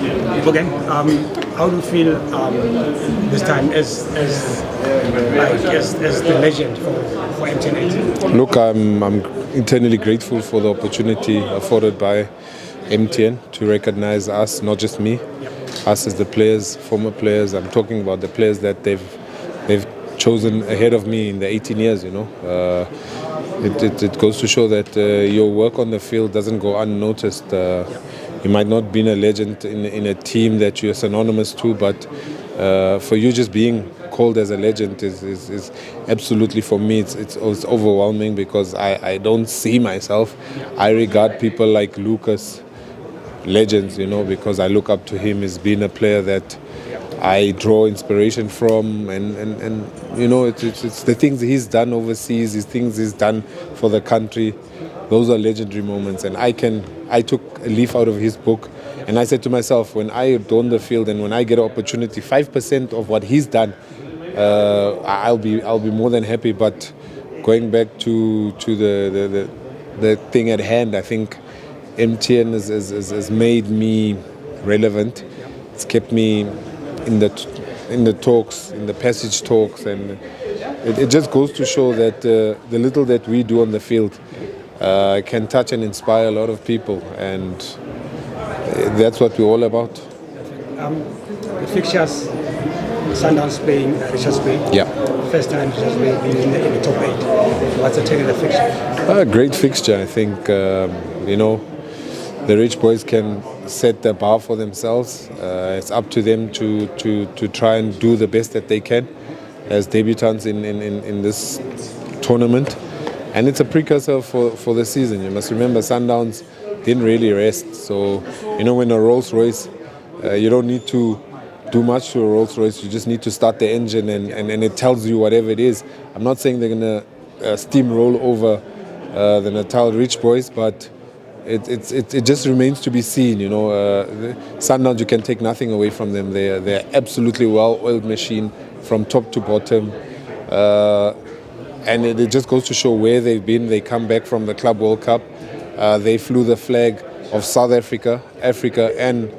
Okay. How do you feel this time as the legend for MTN8? Look, I'm eternally grateful for the opportunity afforded by MTN to recognize us, not just me, us as the players, former players. I'm talking about the players that they've chosen ahead of me in the 18 years. It goes to show that your work on the field doesn't go unnoticed. You might not be a legend in a team that you're synonymous to, but for you just being called as a legend is absolutely, for me, it's overwhelming, because I don't see myself. I regard people like Lucas legends, because I look up to him as being a player that I draw inspiration from, and it's the things he's done overseas, the things he's done for the country. Those are legendary moments, and I took a leaf out of his book, and I said to myself, when I don the field and when I get an opportunity, 5% of what he's done, I'll be more than happy. But going back to the thing at hand, I think MTN has made me relevant. It's kept me in the talks, in the passage talks, and it just goes to show that the little that we do on the field can touch and inspire a lot of people, and that's what we're all about. The fixtures, Sundowns playing Richards Bay. Yeah. First time Richards Bay being in the top 8. What's the take of the fixture? Great fixture. I think the Rich Boys can set the bar for themselves. It's up to them to try and do the best that they can as debutants in this tournament. And it's a precursor for the season. You must remember, Sundowns didn't really rest. So, when a Rolls Royce, you don't need to do much to a Rolls Royce. You just need to start the engine, and it tells you whatever it is. I'm not saying they're going to steamroll over the Natal Rich Boys, but it just remains to be seen. Sundowns, you can take nothing away from them. They're absolutely well-oiled machine from top to bottom. And it just goes to show where they've been. They come back from the Club World Cup. They flew the flag of South Africa, and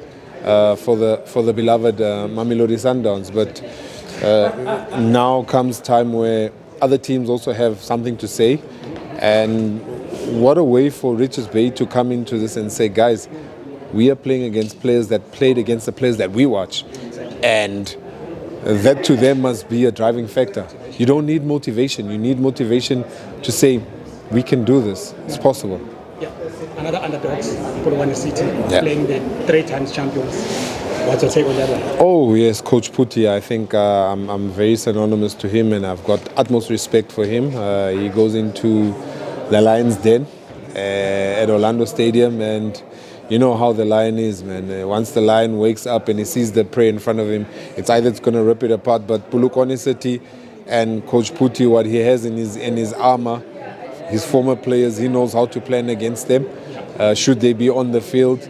for the beloved Mamelodi Sundowns. But now comes time where other teams also have something to say. And what a way for Richards Bay to come into this and say, guys, we are playing against players that played against the players that we watch. And that to them must be a driving factor. You don't need motivation. You need motivation to say, we can do this. It's possible. Yeah. Another underdogs, Polokwane City, playing the 3 times champions. What's your take on that one? Oh, yes, Coach Putti. I think I'm very synonymous to him, and I've got utmost respect for him. He goes into the Lions' den at Orlando Stadium, and you know how the Lion is, man. Once the Lion wakes up and he sees the prey in front of him, it's either it's going to rip it apart. But Polokwane City and Coach Putti, what he has in his armor, his former players, he knows how to plan against them. Should they be on the field,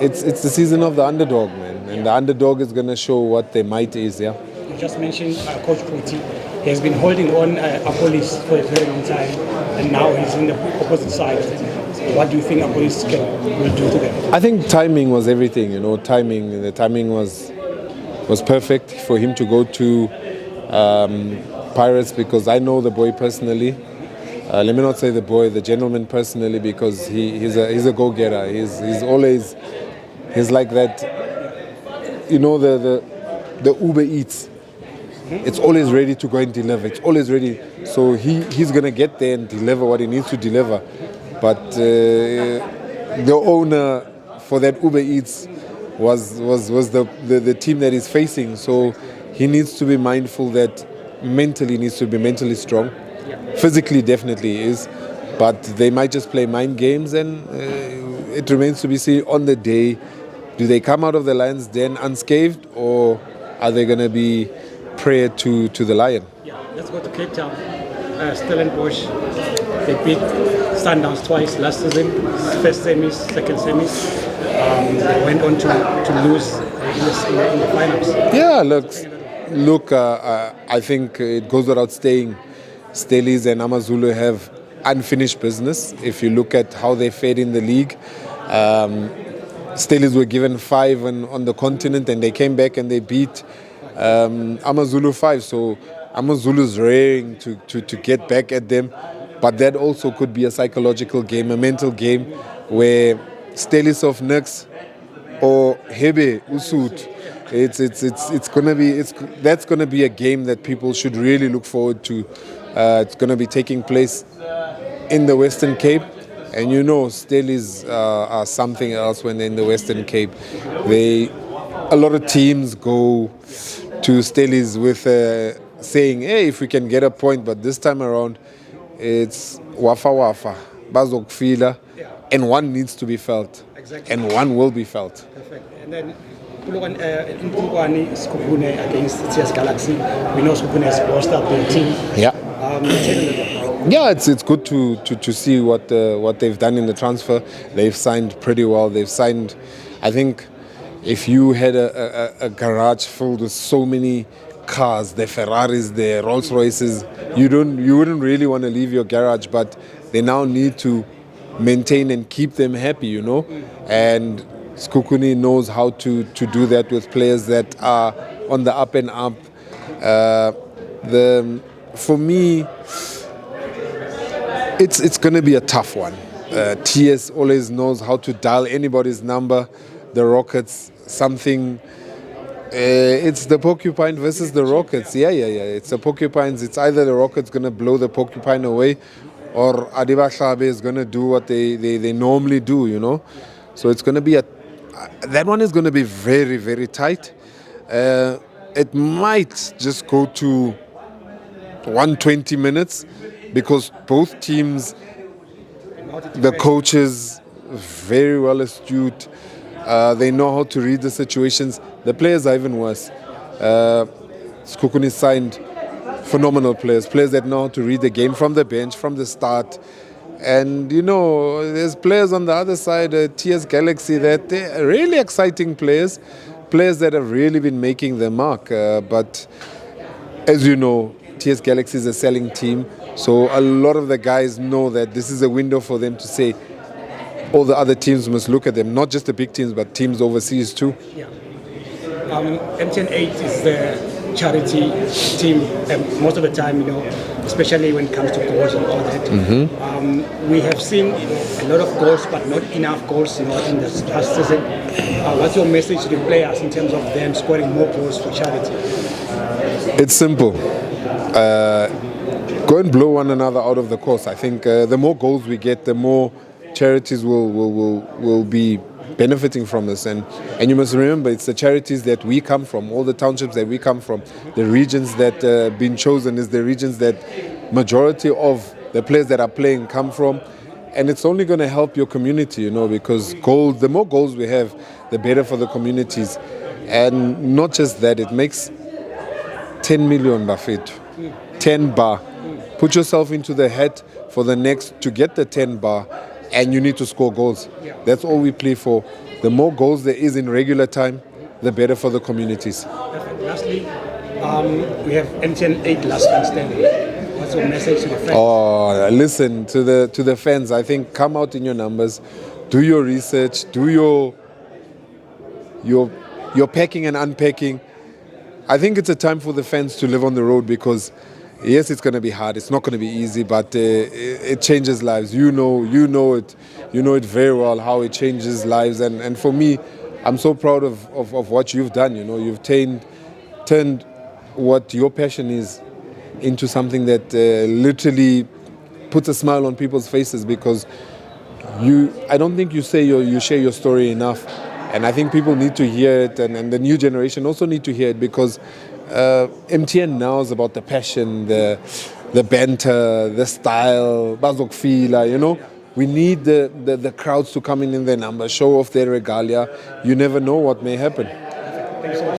it's the season of the underdog, man, and the underdog is going to show what their might is. Yeah. You just mentioned Coach Putti. He has been holding on Apolis for a very long time, and now he's in the opposite side. What do you think Apolis will do to them? I think timing was everything. Timing. The timing was perfect for him to go to Pirates, because I know the boy personally. Let me not say the boy, the gentleman personally, because he's a go-getter. He's like that. The Uber Eats. It's always ready to go and deliver. It's always ready. So he's gonna get there and deliver what he needs to deliver. But the owner for that Uber Eats was the team that he's facing. So he needs to be mindful that mentally needs to be mentally strong. Physically definitely is, but they might just play mind games, and it remains to be seen on the day. Do they come out of the Lions' den unscathed, or are they going to be prey to the Lion? Yeah, let's go to Cape Town. Stellenbosch, they beat Sundowns twice last season, first semis, second semis. They went on to lose in the finals. Yeah, look. I think it goes without saying, Stellies and Amazulu have unfinished business. If you look at how they fared in the league, Stelis were given 5 on the continent, and they came back and they beat Amazulu 5. So Amazulu's raring to get back at them. But that also could be a psychological game, a mental game, where Stelis of Nix or Hebe Usut, that's gonna be a game that people should really look forward to. It's gonna be taking place in the Western Cape, and you know Stelis are something else when they're in the Western Cape. A lot of teams go to Stelis with saying, "Hey, if we can get a point," but this time around, it's wafa bazokfila, and one needs to be felt, and one will be felt. Perfect. And then in Pulwani, Skupune against TS Galaxy, we know Skupune has lost up their team. Yeah. Yeah, it's good to see what they've done in the transfer. They've signed pretty well. They've signed, I think, if you had a garage filled with so many cars, the Ferraris, the Rolls Royces, you wouldn't really want to leave your garage, but they now need to maintain and keep them happy, you know. And Skukuni knows how to do that with players that are on the up and up. For me, it's going to be a tough one. TS always knows how to dial anybody's number. The Rockets, something. It's the Porcupine versus the Rockets. Yeah. It's the Porcupines. It's either the Rockets going to blow the Porcupine away, or Adiba Shabe is going to do what they normally do, you know. So it's going to be that one is going to be very, very tight. It might just go to 120 minutes because both teams, the coaches, very well astute. They know how to read the situations. The players are even worse. Skukuni signed phenomenal players that know how to read the game from the bench, from the start. And, you know, there's players on the other side, TS Galaxy, that they're really exciting players that have really been making their mark. But as you know, TS Galaxy is a selling team. So a lot of the guys know that this is a window for them to say, all the other teams must look at them, not just the big teams, but teams overseas too. Yeah. MTN8 is the charity team, and most of the time, you know, especially when it comes to goals and all that. Mm-hmm. We have seen a lot of goals, but not enough goals, you know, in the past season. What's your message to the players in terms of them scoring more goals for charity? It's simple. Go and blow one another out of the course. I think the more goals we get, the more charities will be benefiting from this, and you must remember it's the charities that we come from, all the townships that we come from, the regions that been chosen is the regions that majority of the players that are playing come from, and it's only going to help your community, you know, because the more goals we have, the better for the communities. And not just that, it makes 10 million Bafet, 10 bar. Put yourself into the head for the next to get the 10 bar, and you need to score goals. That's all we play for. The more goals there is in regular time, the better for the communities. Lastly, we have MTN8 last man standing. What's your message to the fans? Oh, listen to the fans. I think come out in your numbers, do your research, do your packing and unpacking. I think it's a time for the fans to live on the road because, yes, it's going to be hard. It's not going to be easy, but it changes lives. You know it. You know it very well how it changes lives. And for me, I'm so proud of what you've done. You know, you've turned what your passion is into something that literally puts a smile on people's faces because I don't think you share your story enough. And I think people need to hear it, and the new generation also need to hear it because MTN now is about the passion, the banter, the style, bazokfila, you know. We need the crowds to come in their numbers, show off their regalia. You never know what may happen.